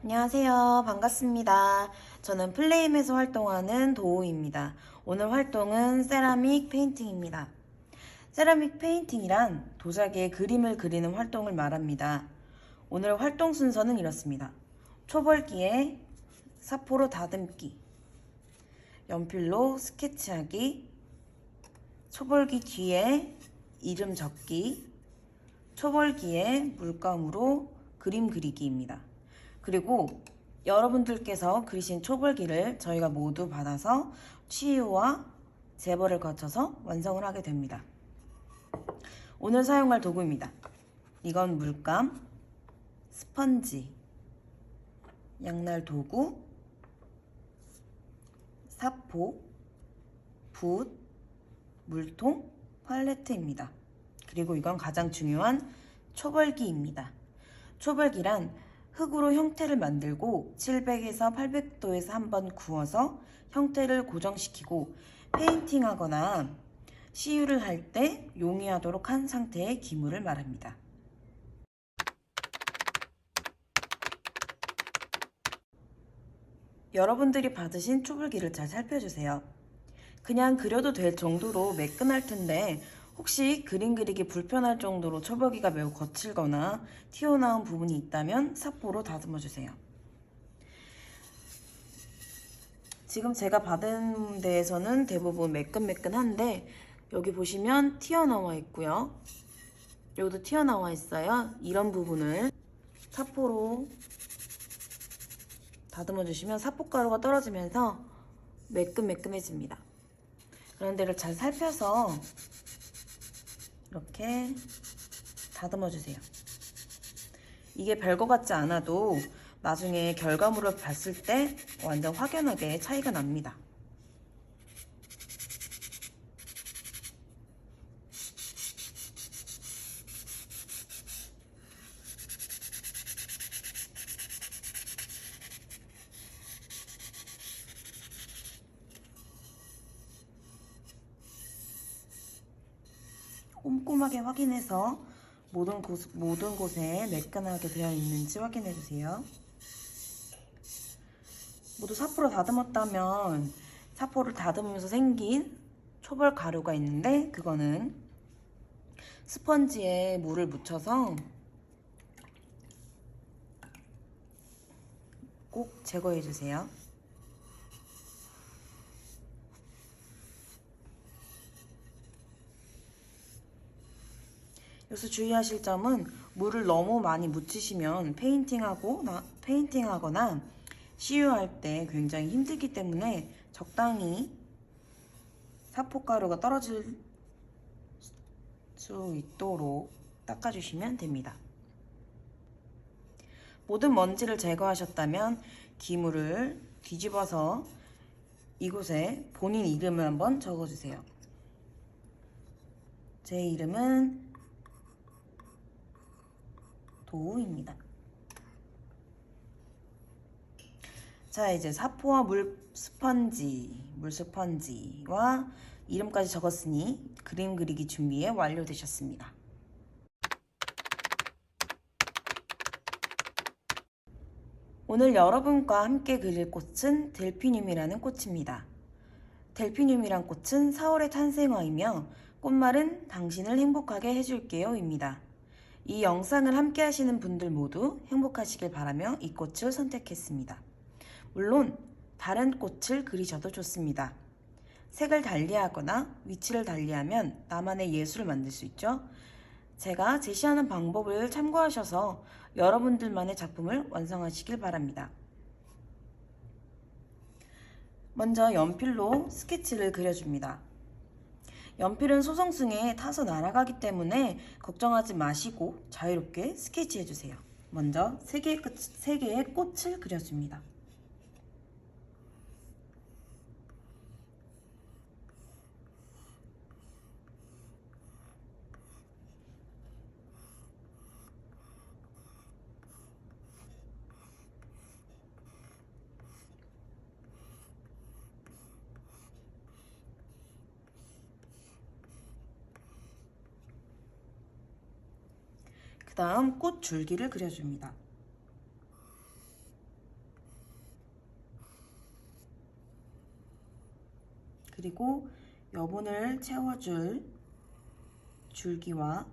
안녕하세요. 반갑습니다. 저는 플레임에서 활동하는 도우입니다. 오늘 활동은 세라믹 페인팅입니다. 세라믹 페인팅이란 도자기에 그림을 그리는 활동을 말합니다. 오늘 활동 순서는 이렇습니다. 초벌기에 사포로 다듬기, 연필로 스케치하기, 초벌기 뒤에 이름 적기, 초벌기에 물감으로 그림 그리기입니다. 그리고 여러분들께서 그리신 초벌기를 저희가 모두 받아서 치유와 재벌을 거쳐서 완성을 하게 됩니다. 오늘 사용할 도구입니다. 이건 물감, 스펀지, 양날 도구, 사포, 붓, 물통, 팔레트입니다. 그리고 이건 가장 중요한 초벌기입니다. 초벌기란 흙으로 형태를 만들고 700에서 800도에서 한번 구워서 형태를 고정시키고 페인팅하거나 시유를 할 때 용이하도록 한 상태의 기물을 말합니다. 여러분들이 받으신 초벌기를 잘 살펴주세요. 그냥 그려도 될 정도로 매끈할 텐데 혹시 그림 그리기 불편할 정도로 초벌기가 매우 거칠거나 튀어나온 부분이 있다면 사포로 다듬어 주세요. 지금 제가 받은 데에서는 대부분 매끈매끈한데 여기 보시면 튀어나와 있고요. 여기도 튀어나와 있어요. 이런 부분을 사포로 다듬어 주시면 사포가루가 떨어지면서 매끈매끈해집니다. 그런 데를 잘 살펴서 이렇게 다듬어 주세요. 이게 별거 같지 않아도 나중에 결과물을 봤을 때 완전 확연하게 차이가 납니다. 꼼꼼하게 확인해서 모든 곳에 매끈하게 되어 있는지 확인해 주세요. 모두 사포로 다듬었다면 사포를 다듬으면서 생긴 초벌 가루가 있는데 그거는 스펀지에 물을 묻혀서 꼭 제거해 주세요. 여기서 주의하실 점은 물을 너무 많이 묻히시면 페인팅하거나 시유할 때 굉장히 힘들기 때문에 적당히 사포가루가 떨어질 수 있도록 닦아주시면 됩니다. 모든 먼지를 제거하셨다면 기물을 뒤집어서 이곳에 본인 이름을 한번 적어주세요. 제 이름은 도우입니다. 자, 이제 사포와 물 스펀지와 이름까지 적었으니 그림 그리기 준비에 완료되셨습니다. 오늘 여러분과 함께 그릴 꽃은 델피늄이라는 꽃입니다. 델피늄이란 꽃은 4월의 탄생화이며 꽃말은 당신을 행복하게 해줄게요입니다. 이 영상을 함께 하시는 분들 모두 행복하시길 바라며 이 꽃을 선택했습니다. 물론 다른 꽃을 그리셔도 좋습니다. 색을 달리하거나 위치를 달리하면 나만의 예술을 만들 수 있죠. 제가 제시하는 방법을 참고하셔서 여러분들만의 작품을 완성하시길 바랍니다. 먼저 연필로 스케치를 그려줍니다. 연필은 소성층에 타서 날아가기 때문에 걱정하지 마시고 자유롭게 스케치해주세요. 먼저 3개의 꽃을 그려줍니다. 그 다음 꽃 줄기를 그려줍니다. 그리고 여분을 채워줄 줄기와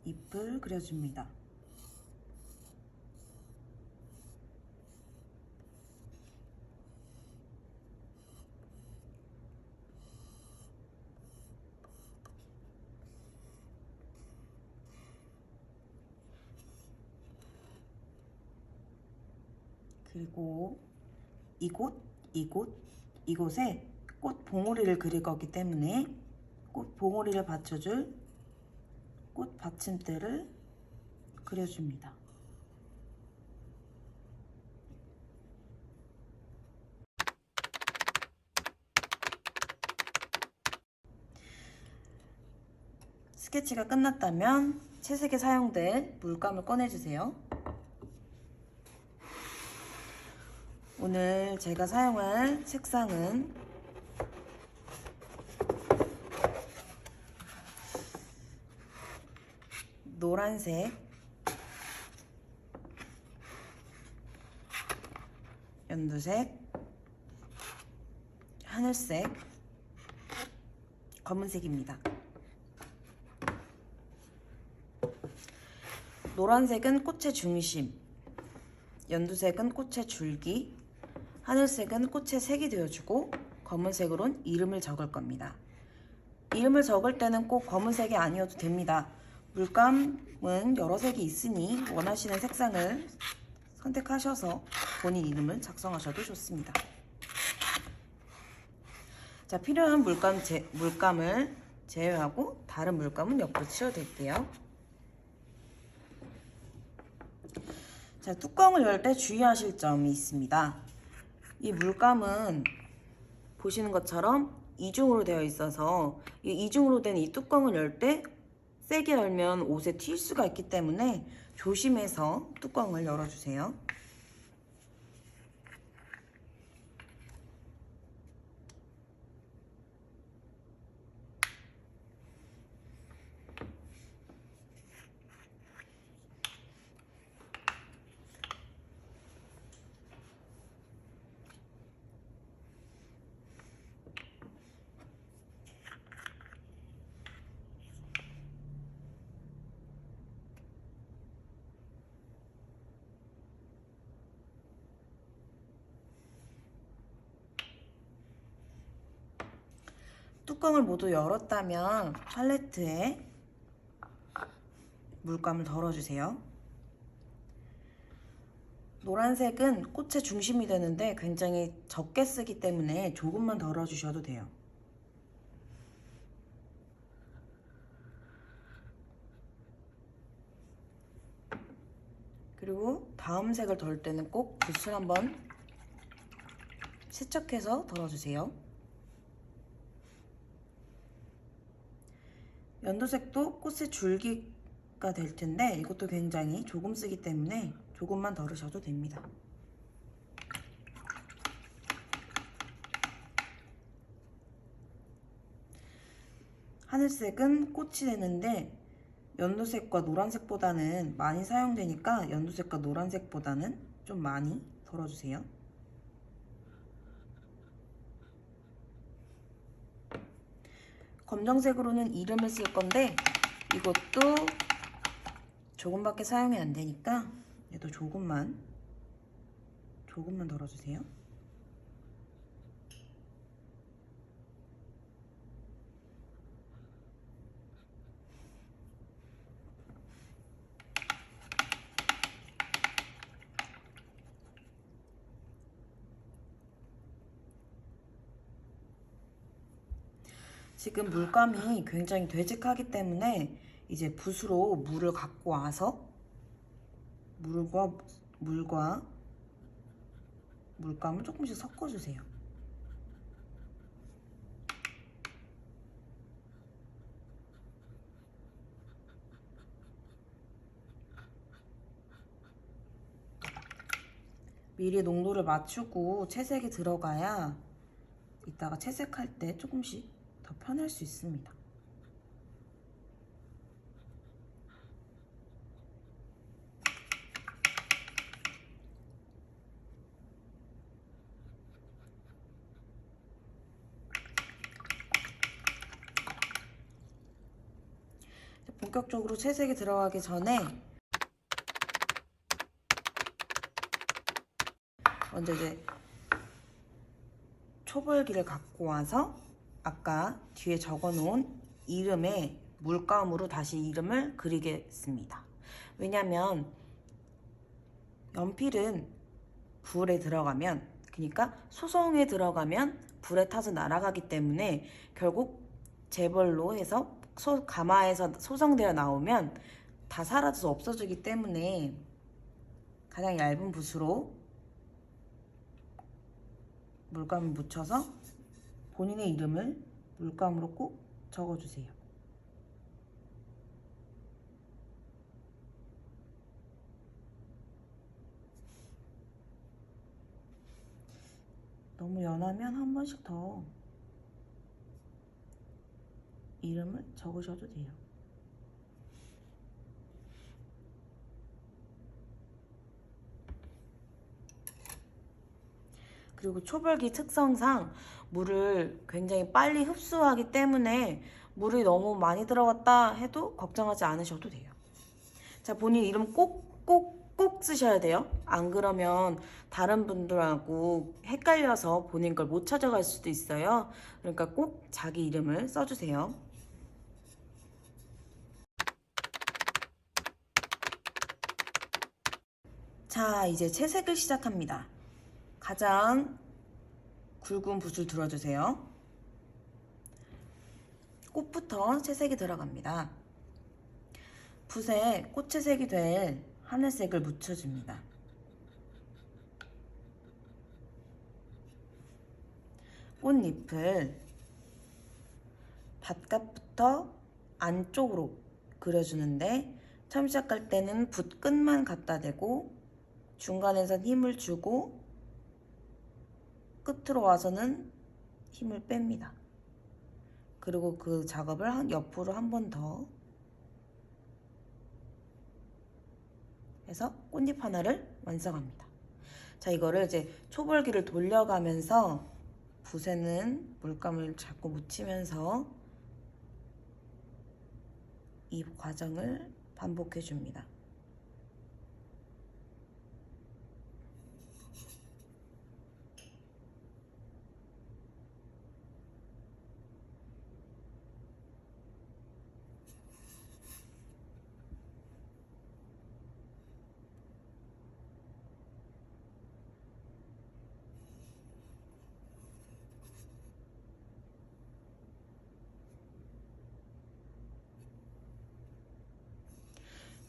잎을 그려줍니다. 그리고 이곳에 꽃 봉오리를 그릴 거기 때문에 꽃 봉오리를 받쳐줄 꽃 받침대를 그려줍니다. 스케치가 끝났다면 채색에 사용될 물감을 꺼내주세요. 오늘 제가 사용할 색상은 노란색, 연두색, 하늘색, 검은색입니다. 노란색은 꽃의 중심, 연두색은 꽃의 줄기, 하늘색은 꽃의 색이 되어주고 검은색으론 이름을 적을 겁니다. 이름을 적을 때는 꼭 검은색이 아니어도 됩니다. 물감은 여러 색이 있으니 원하시는 색상을 선택하셔서 본인 이름을 작성하셔도 좋습니다. 자, 필요한 물감을 제외하고 다른 물감은 옆으로 치워드릴게요. 자, 뚜껑을 열 때 주의하실 점이 있습니다. 이 물감은 보시는 것처럼 이중으로 되어 있어서 이 이중으로 된 이 뚜껑을 열 때 세게 열면 옷에 튈 수가 있기 때문에 조심해서 뚜껑을 열어주세요. 뚜껑을 모두 열었다면 팔레트에 물감을 덜어주세요. 노란색은 꽃의 중심이 되는데 굉장히 적게 쓰기 때문에 조금만 덜어주셔도 돼요. 그리고 다음 색을 덜 때는 꼭 붓을 한번 세척해서 덜어주세요. 연두색도 꽃의 줄기가 될 텐데 이것도 굉장히 조금 쓰기 때문에 조금만 덜으셔도 됩니다. 하늘색은 꽃이 되는데 연두색과 노란색보다는 많이 사용되니까 연두색과 노란색보다는 좀 많이 덜어주세요. 검정색으로는 이름을 쓸 건데 이것도 조금밖에 사용이 안 되니까 얘도 조금만 덜어주세요. 지금 물감이 굉장히 되직하기 때문에 이제 붓으로 물을 갖고 와서 물과 물감을 조금씩 섞어주세요. 미리 농도를 맞추고 채색이 들어가야 이따가 채색할 때 조금씩 더 편할 수 있습니다. 본격적으로 채색이 들어가기 전에 먼저 이제 초벌기를 갖고 와서 아까 뒤에 적어놓은 이름에 물감으로 다시 이름을 그리겠습니다. 왜냐면 연필은 불에 들어가면, 그러니까 소성에 들어가면 불에 타서 날아가기 때문에 결국 재벌로 해서 가마에서 소성되어 나오면 다 사라져서 없어지기 때문에 가장 얇은 붓으로 물감을 묻혀서 본인의 이름을 물감으로 꼭 적어주세요. 너무 연하면 한 번씩 더 이름을 적으셔도 돼요. 그리고 초벌기 특성상 물을 굉장히 빨리 흡수하기 때문에 물이 너무 많이 들어갔다 해도 걱정하지 않으셔도 돼요. 자, 본인 이름 꼭 쓰셔야 돼요. 안 그러면 다른 분들하고 헷갈려서 본인 걸 못 찾아갈 수도 있어요. 그러니까 꼭 자기 이름을 써주세요. 자, 이제 채색을 시작합니다. 가장 굵은 붓을 들어주세요. 꽃부터 채색이 들어갑니다. 붓에 꽃채색이 될 하늘색을 묻혀줍니다. 꽃잎을 바깥부터 안쪽으로 그려주는데 처음 시작할 때는 붓 끝만 갖다 대고 중간에선 힘을 주고 끝으로 와서는 힘을 뺍니다. 그리고 그 작업을 옆으로 한 번 더 해서 꽃잎 하나를 완성합니다. 자, 이거를 이제 초벌기를 돌려가면서 붓에는 물감을 자꾸 묻히면서 이 과정을 반복해 줍니다.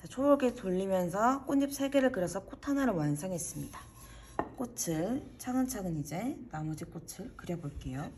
초록에 돌리면서 꽃잎 3개를 그려서 꽃 하나를 완성했습니다. 꽃을 차근차근 이제 나머지 꽃을 그려볼게요.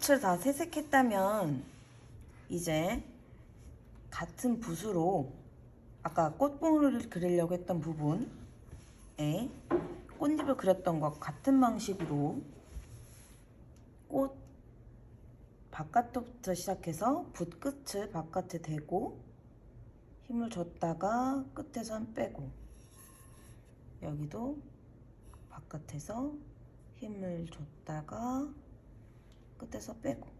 꽃을 다 세색했다면 이제 같은 붓으로 아까 꽃봉오리를 그리려고 했던 부분에 꽃잎을 그렸던 것 같은 방식으로 꽃 바깥부터 시작해서 붓 끝을 바깥에 대고 힘을 줬다가 끝에서 한 빼고, 여기도 바깥에서 힘을 줬다가 끝에서 빼고,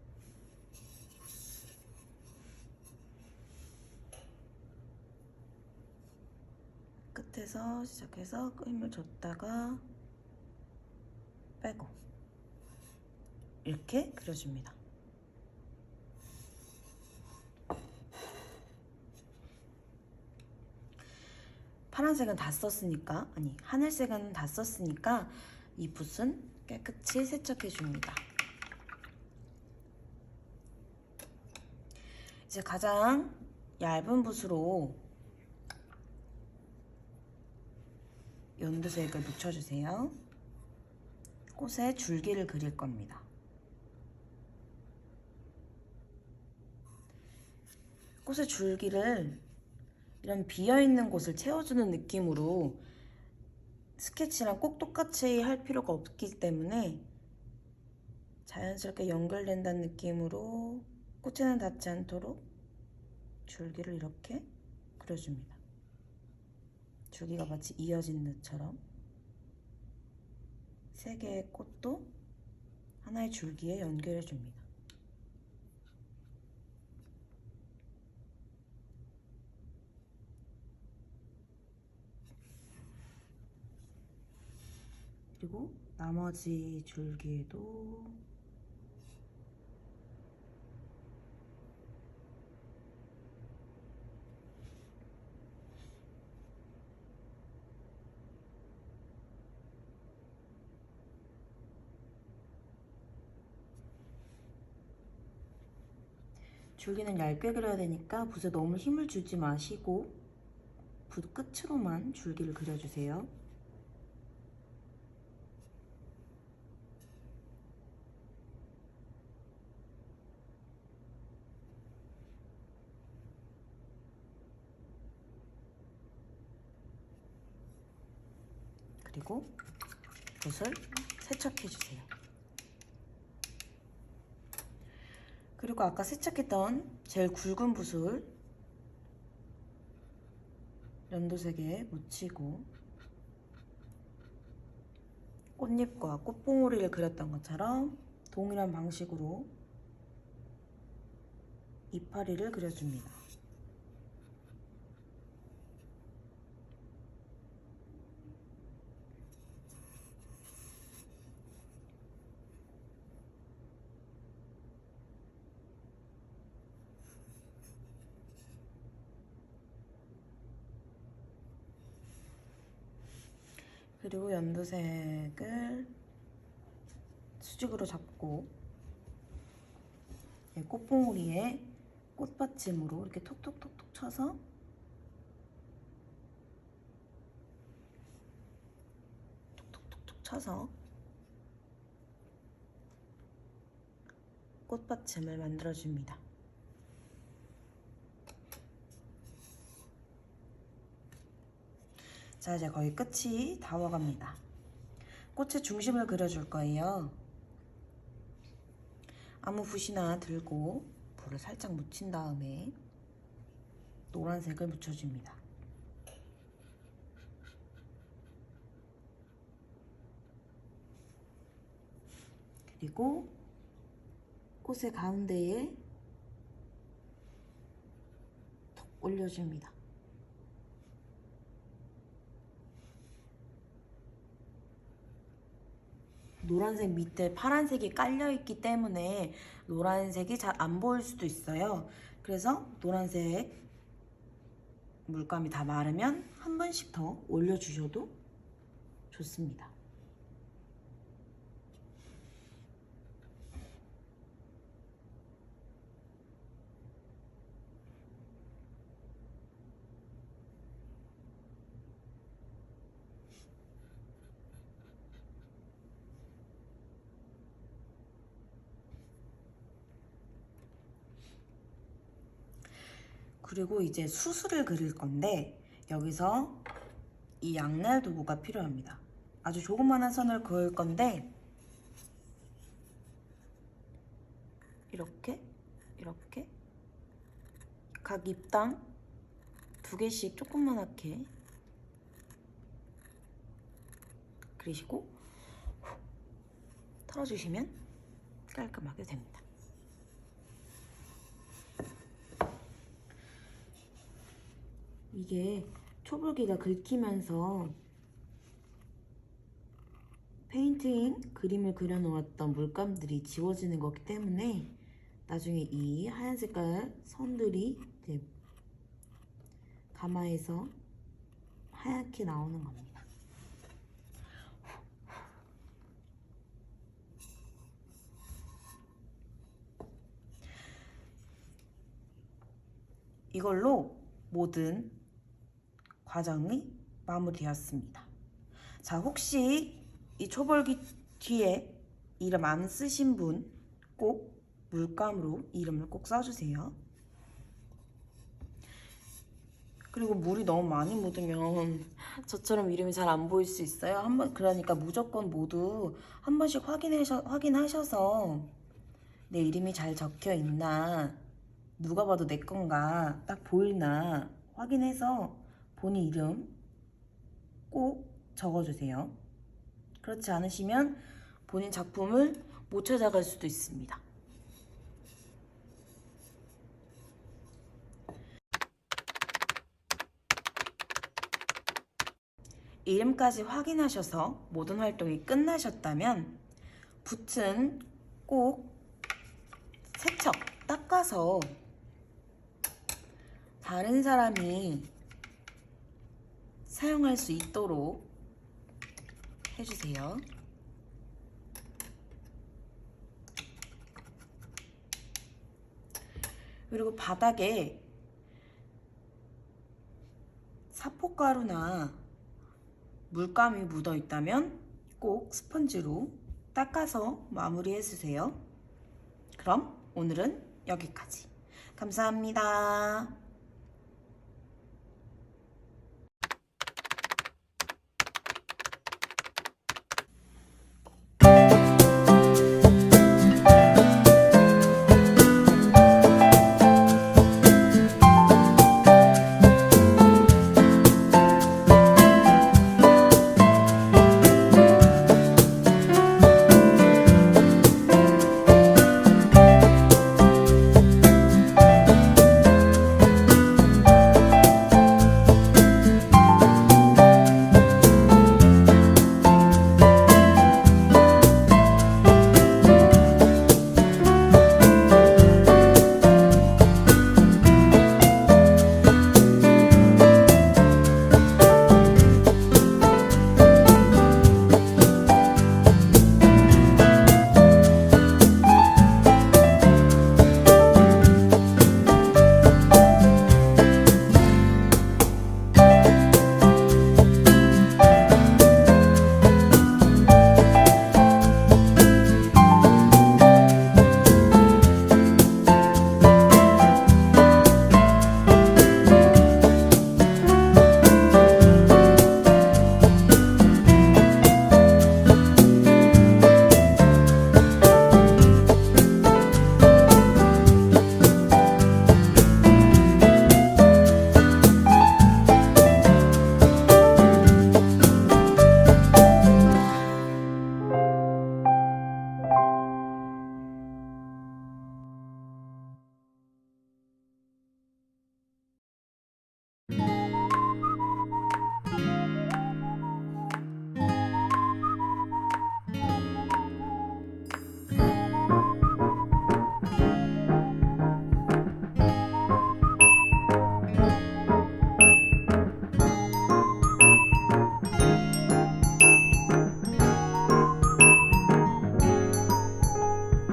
끝에서 시작해서 힘을 줬다가 빼고, 이렇게 그려줍니다. 파란색은 다 썼으니까, 아니 하늘색은 다 썼으니까 이 붓은 깨끗이 세척해 줍니다. 이제 가장 얇은 붓으로 연두색을 묻혀주세요. 꽃에 줄기를 그릴 겁니다. 꽃의 줄기를 이런 비어있는 곳을 채워주는 느낌으로, 스케치랑 꼭 똑같이 할 필요가 없기 때문에 자연스럽게 연결된다는 느낌으로 꽃에는 닿지 않도록 줄기를 이렇게 그려줍니다. 줄기가 마치 이어진 듯처럼 세 개의 꽃도 하나의 줄기에 연결해줍니다. 그리고 나머지 줄기에도 줄기는 얇게 그려야 되니까 붓에 너무 힘을 주지 마시고 붓 끝으로만 줄기를 그려주세요. 그리고 붓을 세척해주세요. 그리고 아까 세척했던 제일 굵은 붓을 연두색에 묻히고 꽃잎과 꽃봉오리를 그렸던 것처럼 동일한 방식으로 이파리를 그려줍니다. 그리고 연두색을 수직으로 잡고 꽃봉오리에 꽃받침으로 이렇게 톡톡톡톡 쳐서 꽃받침을 만들어줍니다. 자, 이제 거의 끝이 다 와갑니다. 꽃의 중심을 그려줄 거예요. 아무 붓이나 들고 붓을 살짝 묻힌 다음에 노란색을 묻혀줍니다. 그리고 꽃의 가운데에 톡 올려줍니다. 노란색 밑에 파란색이 깔려있기 때문에 노란색이 잘 안 보일 수도 있어요. 그래서 노란색 물감이 다 마르면 한 번씩 더 올려주셔도 좋습니다. 그리고 이제 수술을 그릴 건데 여기서 이 양날 도구가 필요합니다. 아주 조그마한 선을 그을 건데 이렇게 각 입당 2개씩 조그만하게 그리시고 털어주시면 깔끔하게 됩니다. 이게 초벌기가 긁히면서 페인팅 그림을 그려놓았던 물감들이 지워지는 거기 때문에 나중에 이 하얀 색깔 선들이 이제 가마에서 하얗게 나오는 겁니다. 이걸로 모든 과정이 마무리되었습니다. 자, 혹시 이 초벌기 뒤에 이름 안 쓰신 분 꼭 물감으로 이름을 꼭 써주세요. 그리고 물이 너무 많이 묻으면 저처럼 이름이 잘 안 보일 수 있어요. 그러니까 무조건 모두 한 번씩 확인하셔서 내 이름이 잘 적혀 있나, 누가 봐도 내 건가 딱 보이나 확인해서 본인 이름 꼭 적어주세요. 그렇지 않으시면 본인 작품을 못 찾아갈 수도 있습니다. 이름까지 확인하셔서 모든 활동이 끝나셨다면 붓은 꼭 세척, 닦아서 다른 사람이 사용할 수 있도록 해주세요. 그리고 바닥에 사포가루나 물감이 묻어 있다면 꼭 스펀지로 닦아서 마무리해주세요. 그럼 오늘은 여기까지. 감사합니다.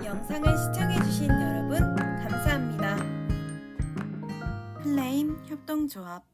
영상을 시청해주신 여러분 감사합니다. 플레임 협동조합